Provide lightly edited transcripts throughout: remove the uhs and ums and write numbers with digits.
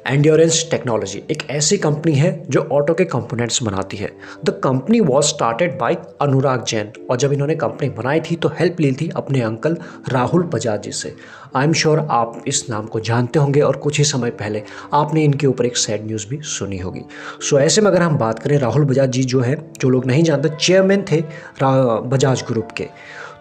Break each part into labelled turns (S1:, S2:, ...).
S1: Endurance technology एक ऐसी company है जो ऑटो के कंपोनेंट्स बनाती है। The company was started by Anurag Jain, और जब इन्होंने कंपनी बनाई थी तो हेल्प ली थी अपने अंकल राहुल बजाज जी से। आई एम श्योर आप इस नाम को जानते होंगे और कुछ ही समय पहले आपने इनके ऊपर एक सैड न्यूज़ भी सुनी होगी। सो ऐसे में अगर हम बात करें, राहुल बजाज जी जो है, जो लोग नहीं जानते, चेयरमैन थे बजाज ग्रुप के।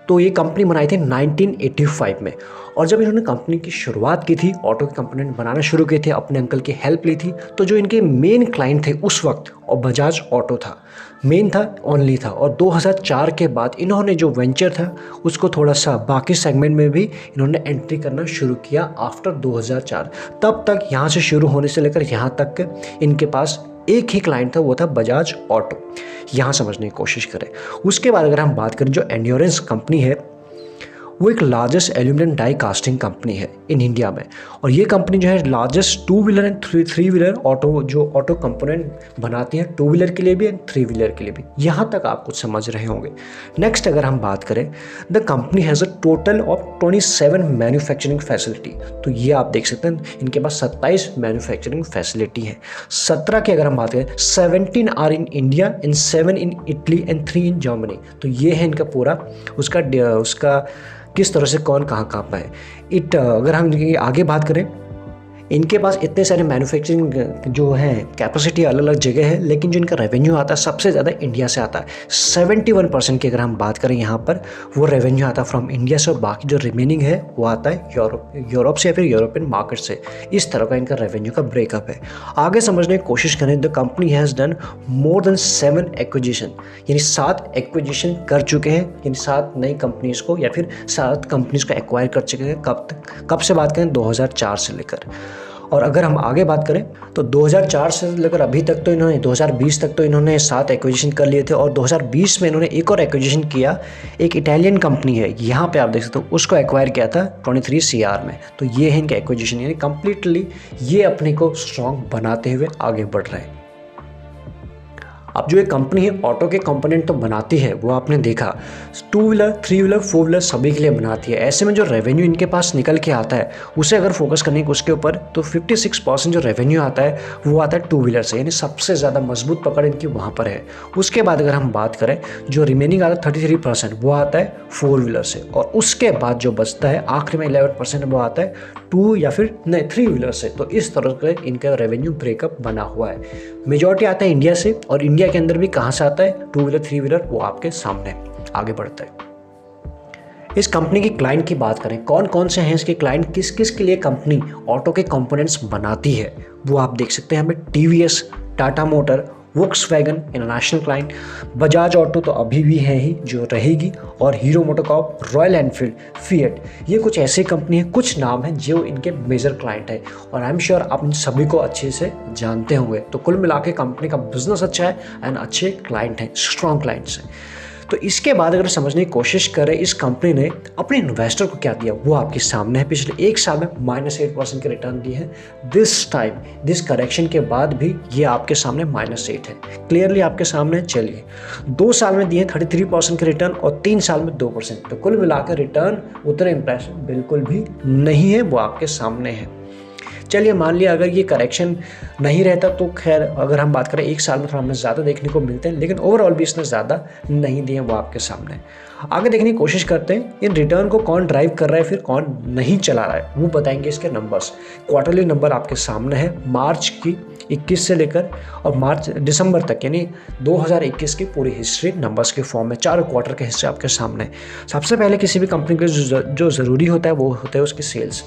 S1: तो ये कंपनी बनाई थी 1985 में, और जब इन्होंने कंपनी की शुरुआत की थी, ऑटो के कंपोनेंट बनाना शुरू किए थे, अपने अंकल की हेल्प ली थी, तो जो इनके मेन क्लाइंट थे उस वक्त, और बजाज ऑटो था, मेन था, ओनली था। और 2004 के बाद इन्होंने जो वेंचर था उसको थोड़ा सा बाकी सेगमेंट में भी इन्होंने एंट्री करना शुरू किया आफ्टर 2004। तब तक यहाँ से शुरू होने से लेकर यहाँ तक इनके पास एक ही क्लाइंट था, वो था बजाज ऑटो। यहाँ समझने की कोशिश करें। उसके बाद अगर हम बात करें, जो एंड्योरेंस कंपनी है वो एक largest aluminium die casting company है इन इंडिया में, और ये कंपनी जो है largest two wheeler and three wheeler auto component बनाती है, टू व्हीलर के लिए भी एंड थ्री व्हीलर के लिए भी। यहाँ तक आप कुछ समझ रहे होंगे। नेक्स्ट अगर हम बात करें, the company has a total of 27 manufacturing facility. तो ये आप देख सकते हैं इनके पास 27 मैन्युफैक्चरिंग फैसिलिटी है। 17 की अगर हम बात करें, 17 are in India and 7 in Italy and 3 in Germany. तो ये है इनका पूरा उसका किस तरह से कौन कहाँ पे है। अगर हम आगे बात करें, इनके पास इतने सारे मैन्युफैक्चरिंग जो है कैपेसिटी अलग अलग जगह है, लेकिन जो इनका रेवेन्यू आता है सबसे ज़्यादा इंडिया से आता है। 71% की अगर हम बात करें यहाँ पर, वो रेवेन्यू आता है फ्रॉम इंडिया से, और बाकी जो रिमेनिंग है वो आता है यूरोप से या फिर यूरोपियन मार्केट से। इस तरह का इनका रेवेन्यू का ब्रेकअप है। आगे समझने की कोशिश करें, the company has done more than 7 acquisition, यानी 7 एक्विजिशन कर चुके हैं, यानी 7 नई कंपनीज़ को या फिर 7 कंपनीज़ को एक्वायर कर चुके हैं। कब से बात करें, 2004 से लेकर। और अगर हम आगे बात करें तो 2004 से लेकर अभी तक तो इन्होंने 2020 तक तो इन्होंने 7 एक्विजिशन कर लिए थे, और 2020 में इन्होंने एक और एक्विजिशन किया। एक इटालियन कंपनी है, यहाँ पे आप देख सकते हो, उसको एक्वायर किया था 23 CR में। तो ये है इनके एक्विजिशन, यानी कंप्लीटली ये अपने को स्ट्रॉन्ग बनाते हुए आगे बढ़ रहे हैं। अब जो ये कंपनी है ऑटो के कंपोनेंट तो बनाती है, वो आपने देखा, two wheeler, three wheeler, four wheeler सभी के लिए बनाती है। ऐसे में जो रेवेन्यू इनके पास निकल के आता है, उसे अगर फोकस करने की उसके ऊपर, तो 56% जो रेवेन्यू आता है वो आता है टू व्हीलर से, यानी सबसे ज़्यादा मजबूत पकड़ इनकी वहाँ पर है। उसके बाद अगर हम बात करें, जो रिमेनिंग आता है 33% वो आता है फोर व्हीलर से, और उसके बाद जो बचता है आखिर में 11% वो आता है टू या फिर नहीं थ्री व्हीलर से। तो इस तरह का इनका रेवेन्यू ब्रेकअप बना हुआ है। मेजॉरिटी आता है इंडिया से, और इंडिया के अंदर भी कहाँ से आता है, टू व्हीलर, थ्री व्हीलर, वो आपके सामने आगे बढ़ता है। इस कंपनी की क्लाइंट की बात करें, कौन कौन से हैं इसके क्लाइंट, किस किस के लिए कंपनी ऑटो के कंपोनेंट्स बनाती है, वो आप देख सकते हैं। हमें TVS, Tata motor, Volkswagen international client, Bajaj auto तो अभी भी है ही, जो रहेगी, और hero MotoCorp, royal Enfield, fiat. ये कुछ ऐसी कंपनी है, कुछ नाम हैं जो इनके मेजर क्लाइंट है, और आई एम श्योर आप इन सभी को अच्छे से जानते होंगे। तो कुल मिला के कंपनी का बिजनेस अच्छा है एंड अच्छे क्लाइंट हैं, स्ट्रॉन्ग क्लाइंट्स हैं। तो इसके बाद अगर समझने की कोशिश करें, इस कंपनी ने अपने इन्वेस्टर को क्या दिया, वो आपके सामने है। पिछले एक साल में -8% के रिटर्न दिए हैं। दिस करेक्शन के बाद भी ये आपके सामने -8 है, क्लियरली आपके सामने। चलिए, 2 साल में दिए 33% के रिटर्न, और 3 साल में 2%। तो कुल मिलाकर रिटर्न उतने इंप्रेसिव बिल्कुल भी नहीं है, वो आपके सामने है। चलिए, मान लिया अगर ये करेक्शन नहीं रहता तो खैर, अगर हम बात करें एक साल में थोड़ा हमें ज़्यादा देखने को मिलते हैं, लेकिन ओवरऑल भी इसने ज़्यादा नहीं दिए, वो आपके सामने। आगे देखने की कोशिश करते हैं, इन रिटर्न को कौन ड्राइव कर रहा है, फिर कौन नहीं चला रहा है, वो बताएंगे इसके नंबर्स। क्वार्टरली नंबर आपके सामने है, मार्च की 21 से लेकर और दिसंबर तक, यानी 2021 की पूरी हिस्ट्री नंबर्स के फॉर्म में, 4 क्वार्टर के हिस्से आपके सामने। सबसे पहले किसी भी कंपनी के जो ज़रूरी होता है वो होता है उसकी सेल्स।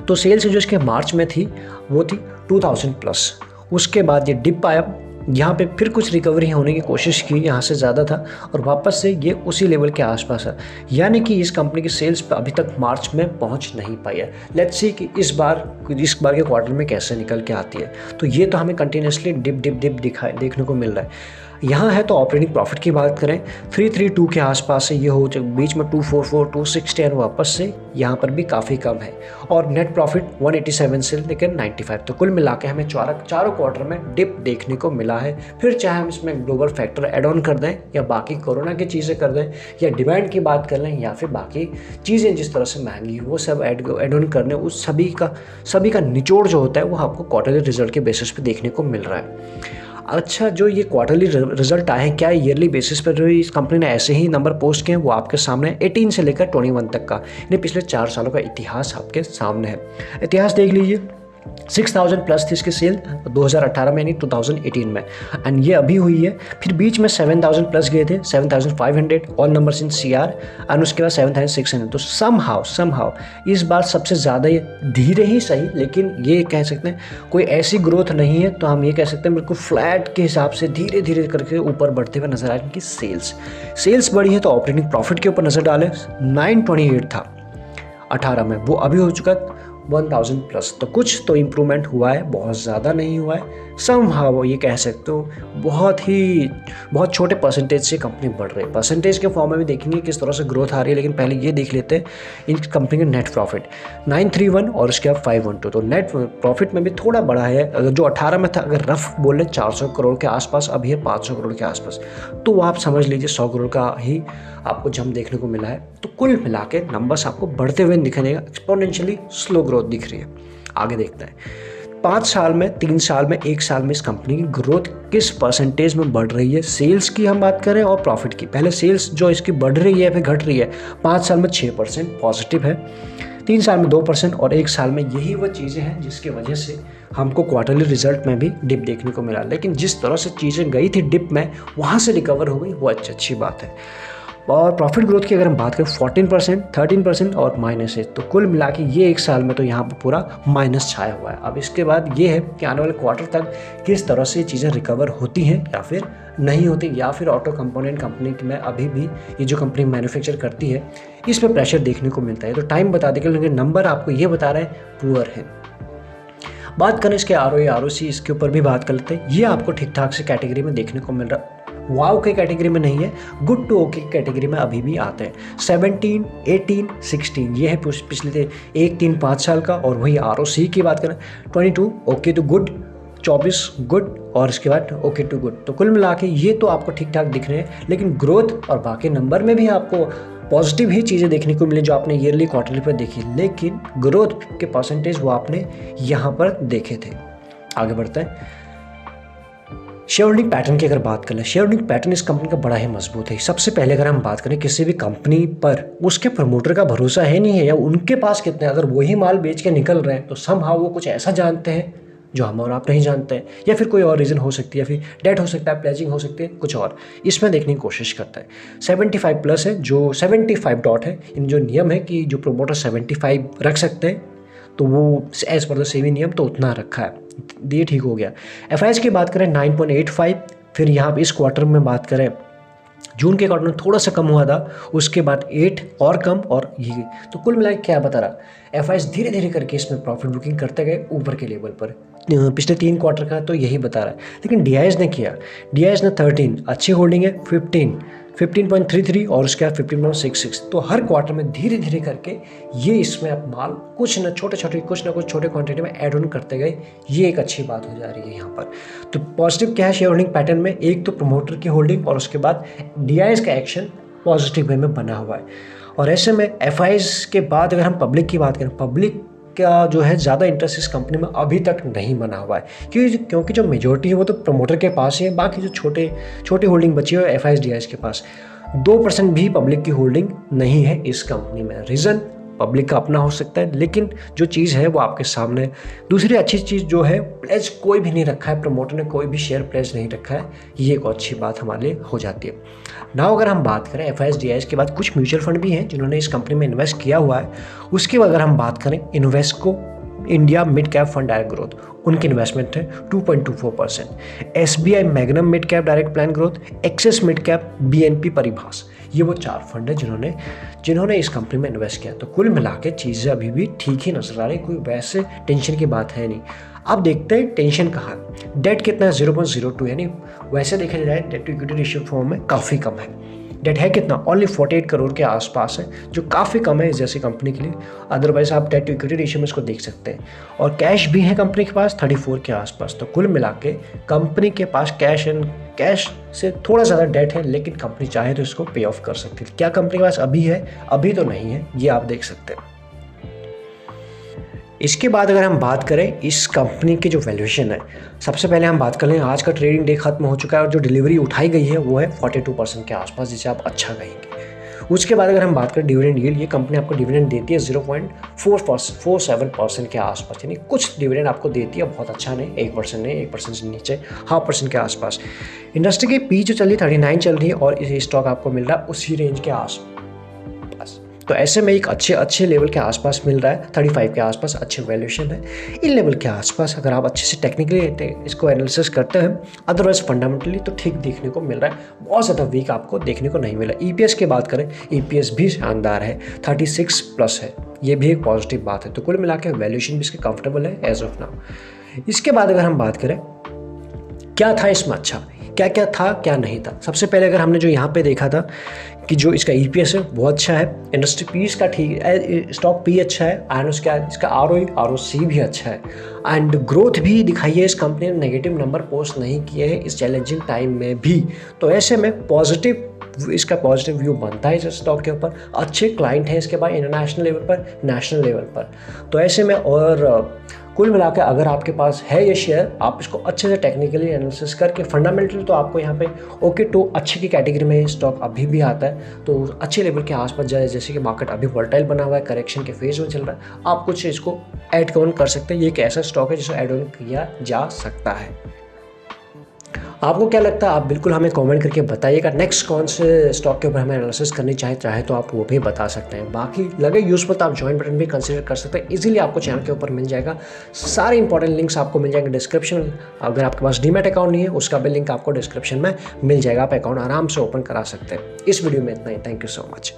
S1: तो सेल्स जो इसके मार्च में थी वो थी 2000+। उसके बाद ये डिप आया, यहाँ पे फिर कुछ रिकवरी होने की कोशिश की, यहाँ से ज़्यादा था, और वापस से ये उसी लेवल के आसपास है, यानी कि इस कंपनी की सेल्स पे अभी तक मार्च में पहुँच नहीं पाई है। लेट्स सी कि इस बार के क्वार्टर में कैसे निकल के आती है। तो ये तो हमें कंटिन्यूसली डिप देखने को मिल रहा है। यहाँ है तो ऑपरेटिंग प्रॉफिट की बात करें 332 के आसपास से ये हो, बीच में 244 260 और वापस से यहाँ पर भी काफ़ी कम है। और नेट प्रॉफिट 187 से लेकर 95। तो कुल मिला के हमें चारों क्वार्टर में डिप देखने को मिला है। फिर चाहे हम इसमें ग्लोबल फैक्टर एड ऑन कर दें या बाकी कोरोना की चीज़ें कर दें या डिमांड की बात कर लें या फिर बाकी चीज़ें जिस तरह से महंगी वो सब एड ऑन करने, उस सभी का निचोड़ जो होता है वो आपको क्वार्टरली रिजल्ट के बेसिस पे देखने को मिल रहा है। अच्छा, जो ये क्वार्टरली रिजल्ट आए हैं, क्या ईयरली बेसिस पर जो इस कंपनी ने ऐसे ही नंबर पोस्ट किए हैं, वो आपके सामने 18 से लेकर 21 तक का, यानी पिछले 4 सालों का इतिहास आपके सामने है। इतिहास देख लीजिए, 6000 प्लस थी इसकी सेल 2018 में यानी 2018 में, एंड ये अभी हुई है। फिर बीच में 7000 प्लस गए थे, 7500 all numbers in CR, and उसके बाद 7600। तो समहाउ इस बार सबसे ज़्यादा ये धीरे ही सही, लेकिन ये कह सकते हैं कोई ऐसी ग्रोथ नहीं है, तो हम ये कह सकते हैं बिल्कुल फ्लैट के हिसाब से धीरे धीरे करके ऊपर बढ़ते हुए नजर आ रहे हैं। इनकी सेल्स बढ़ी है। तो ऑपरेटिंग प्रॉफिट के ऊपर नजर डालें, 928 था 18 में, वो अभी हो चुका 1000 प्लस। तो कुछ तो इम्प्रूवमेंट हुआ है, बहुत ज़्यादा नहीं हुआ है। समहाउ ये कह सकते हो बहुत छोटे परसेंटेज से कंपनी बढ़ रही है। परसेंटेज के फॉर्म में भी देखेंगे किस तरह से ग्रोथ आ रही है, लेकिन पहले ये देख लेते हैं इन कंपनी के नेट प्रॉफिट 931 और उसके बाद 512। तो नेट प्रॉफिट में भी थोड़ा बढ़ा है। अगर जो 18 में था, अगर रफ बोले 400 करोड़ के आसपास, अभी है 500 करोड़ के आसपास, तो आप समझ लीजिए 100 करोड़ का ही आपको जंप देखने को मिला है। तो कुल मिला के नंबर्स आपको बढ़ते हुए दिखेगा, एक्सपोनेंशियली स्लो ग्रोथ दिख रही है। आगे देखते हैं 5 साल में, 3 साल में, 1 साल में इस कंपनी की ग्रोथ किस परसेंटेज में बढ़ रही है। सेल्स की हम बात करें और प्रॉफिट की। पहले सेल्स जो इसकी बढ़ रही है फिर घट रही है। 5 साल में 6% पॉजिटिव है, 3 साल में 2% और 1 साल में। यही वो चीज़ें हैं जिसकी वजह से हमको क्वार्टरली रिजल्ट में भी डिप देखने को मिला। लेकिन जिस तरह से चीज़ें गई थी डिप में, वहाँ से रिकवर हो गई, वो अच्छी बात है। और प्रॉफिट ग्रोथ की अगर हम बात करें 14%, 13% और माइनस है। तो कुल मिला के ये 1 साल में तो यहाँ पर पूरा माइनस छाया हुआ है। अब इसके बाद ये है कि आने वाले क्वार्टर तक किस तरह से चीज़ें रिकवर होती हैं या फिर नहीं होती, या फिर ऑटो कंपोनेंट कंपनी में अभी भी ये जो कंपनी मैन्युफैक्चर करती है इस पर प्रेशर देखने को मिलता है। तो टाइम बता देगा, लेकिन नंबर आपको ये बता रहे हैं पुअर है। बात करें इसके ROE ROC, इसके ऊपर भी बात कर लेते हैं। ये आपको ठीक ठाक से कैटेगरी में देखने को मिल रहा है। वाव के कैटेगरी में नहीं है, गुड टू ओके कैटेगरी में अभी भी आते हैं। 17, 18, 16 ये है पिछले 1, 3, 5 साल का। और वही ROC की बात करें 22 ओके टू गुड, 24 गुड और इसके बाद ओके टू गुड। तो कुल मिला के ये तो आपको ठीक ठाक दिख रहे हैं, लेकिन ग्रोथ और बाकी नंबर में भी आपको पॉजिटिव ही चीज़ें देखने को मिली जो आपने ईयरली क्वार्टरली पर देखी, लेकिन ग्रोथ के परसेंटेज वो आपने यहाँ पर देखे थे। आगे बढ़ते हैं। शेयर होल्डिंग पैटर्न की अगर बात करें, शेयर होल्डिंग पैटर्न इस कंपनी का बड़ा ही मजबूत है। सबसे पहले अगर हम बात करें किसी भी कंपनी पर, उसके प्रमोटर का भरोसा है नहीं है, या उनके पास कितने, अगर वही माल बेच के निकल रहे हैं तो समहाउ वो कुछ ऐसा जानते हैं जो हम और आप नहीं जानते हैं, या फिर कोई और रीज़न हो सकती है, या फिर डेट हो सकता है, प्लेजिंग हो सकती है, कुछ और इसमें देखने की कोशिश करता है। 75 प्लस है, जो 75 डॉट है। इन जो नियम है कि जो प्रमोटर 75 रख सकते हैं, तो वो एज पर द सेवी नियम तो उतना रखा है, ये ठीक हो गया। FIs की बात करें 9.85, फिर यहाँ पर इस क्वार्टर में बात करें जून के क्वार्टर में थोड़ा सा कम हुआ था, उसके बाद 8 और कम, और ये तो कुल मिला क्या बता रहा, FIs धीरे धीरे करके इसमें प्रॉफिट बुकिंग करते गए ऊपर के लेवल पर। पिछले 3 क्वार्टर का तो यही बता रहा है। लेकिन DIs ने किया, DIs ने 13 अच्छी होल्डिंग है, 15.33 और उसके बाद 15.66। तो हर क्वार्टर में धीरे धीरे करके ये इसमें अब माल कुछ ना कुछ छोटे क्वांटिटी में ऐड ऑन करते गए। ये एक अच्छी बात हो जा रही है यहाँ पर। तो पॉजिटिव क्या है शेयर होल्डिंग पैटर्न में, एक तो प्रमोटर की होल्डिंग और उसके बाद DIs का एक्शन पॉजिटिव वे में बना हुआ है। और ऐसे में FIs के बाद अगर हम पब्लिक की बात करें, पब्लिक का जो है ज़्यादा इंटरेस्ट इस कंपनी में अभी तक नहीं बना हुआ है, क्योंकि जो मेजोरिटी है वो तो प्रमोटर के पास ही है। बाकी जो छोटी होल्डिंग बची है FIs DIs के पास, 2% भी पब्लिक की होल्डिंग नहीं है इस कंपनी में। रीज़न पब्लिक का अपना हो सकता है, लेकिन जो चीज़ है वो आपके सामने। दूसरी अच्छी चीज़ जो है, प्लेज कोई भी नहीं रखा है, प्रमोटर ने कोई भी शेयर प्लेज नहीं रखा है, ये एक अच्छी बात हमारे लिए हो जाती है। नाउ अगर हम बात करें FIs DIs के बाद, कुछ म्यूचुअल फंड भी हैं जिन्होंने इस कंपनी में इन्वेस्ट किया हुआ है। उसके बाद अगर हम बात करें Invesco India mid cap fund direct growth, उनकी इन्वेस्टमेंट है 2.24%। SBI Magnum mid cap direct plan growth, Axis mid cap, BNP Paribas, ये वो 4 फंड है जिन्होंने इस कंपनी में इन्वेस्ट किया। तो कुल मिला के चीज़ें अभी भी ठीक ही नजर आ रही, कोई वैसे टेंशन की बात है नहीं। अब देखते हैं टेंशन कहाँ है। डेट कितना है? 0.02, यानी वैसे देखा जाए debt to equity ratio form में काफ़ी कम है। डेट है कितना? ओनली 48 करोड़ के आसपास है, जो काफ़ी कम है इस जैसी कंपनी के लिए। अदरवाइज आप डेट टू इक्विटी रेशियो में इसको देख सकते हैं। और कैश भी है कंपनी के पास 34 के आसपास। तो कुल मिला के कंपनी के पास कैश से थोड़ा ज़्यादा डेट है, लेकिन कंपनी चाहे तो इसको पे ऑफ कर सकती है। क्या कंपनी के पास अभी है? अभी तो नहीं है, ये आप देख सकते हैं। इसके बाद अगर हम बात करें इस कंपनी की जो वैल्यूएशन है, सबसे पहले हम बात कर लें, आज का ट्रेडिंग डे खत्म हो चुका है और जो डिलीवरी उठाई गई है वो है 42% के आसपास, जिसे आप अच्छा कहेंगे। उसके बाद अगर हम बात करें डिविडेंड यील्ड, ये कंपनी आपको डिविडेंड देती है 0.47% के आसपास, यानी कुछ डिविडेंड आपको देती है, बहुत अच्छा नहीं, 1% नहीं, 1% से नीचे, 0.5% के आसपास। इंडस्ट्री की पी जो चल रही है 39 चल रही है और ये स्टॉक आपको मिल रहा है उसी रेंज के आसपास। तो ऐसे में एक अच्छे लेवल के आसपास मिल रहा है, 35 के आसपास अच्छे वैल्यूएशन है। इन लेवल के आसपास अगर आप अच्छे से टेक्निकली इसको एनालिसिस करते हैं, अदरवाइज फंडामेंटली तो ठीक देखने को मिल रहा है, बहुत ज़्यादा वीक आपको देखने को नहीं मिला। EPS की बात करें, EPS भी शानदार है, 36+ है, ये भी एक पॉजिटिव बात है। तो कुल मिला के वैल्यूएशन भी इसके कंफर्टेबल है एज ऑफ नाउ। इसके बाद अगर हम बात करें क्या था इसमें अच्छा, क्या क्या था क्या नहीं था। सबसे पहले अगर हमने जो यहाँ पे देखा था कि जो इसका EPS है वो अच्छा है, इंडस्ट्री पी इसका ठीक है, स्टॉक पी अच्छा है, एंड इसका ROE ROC भी अच्छा है, एंड ग्रोथ भी दिखाई है। इस कंपनी ने नेगेटिव नंबर पोस्ट नहीं किए हैं इस चैलेंजिंग टाइम में भी। तो ऐसे में इसका पॉजिटिव व्यू बनता है इस स्टॉक के ऊपर। अच्छे क्लाइंट हैं इसके पास इंटरनेशनल लेवल पर, नेशनल लेवल पर। तो ऐसे में और कुल मिलाकर अगर आपके पास है ये शेयर, आप इसको अच्छे से टेक्निकली एनालिसिस करके फंडामेंटली तो आपको यहाँ पे ओके टू अच्छे की कैटेगरी में स्टॉक अभी भी आता है। तो अच्छे लेवल के आसपास जाए, जैसे कि मार्केट अभी वोलेटाइल बना हुआ है, करेक्शन के फेज में चल रहा है, आप कुछ इसको ऐड ऑन कर सकते हैं। ये एक ऐसा स्टॉक है जिसे ऐड ऑन किया जा सकता है। आपको क्या लगता है आप बिल्कुल हमें कमेंट करके बताइएगा। नेक्स्ट कौन से स्टॉक के ऊपर हमें एनालिसिस करनी चाहे तो आप वो भी बता सकते हैं। बाकी लगे यूजफुल तो आप ज्वाइन बटन भी कंसीडर कर सकते हैं, इजीली आपको चैनल के ऊपर मिल जाएगा। सारे इंपॉर्टेंट लिंक्स आपको मिल जाएंगे डिस्क्रिप्शन में। अगर आपके पास डीमैट अकाउंट नहीं है उसका भी लिंक आपको डिस्क्रिप्शन में मिल जाएगा, आप अकाउंट आराम से ओपन करा सकते हैं। इस वीडियो में इतना ही, थैंक यू सो मच।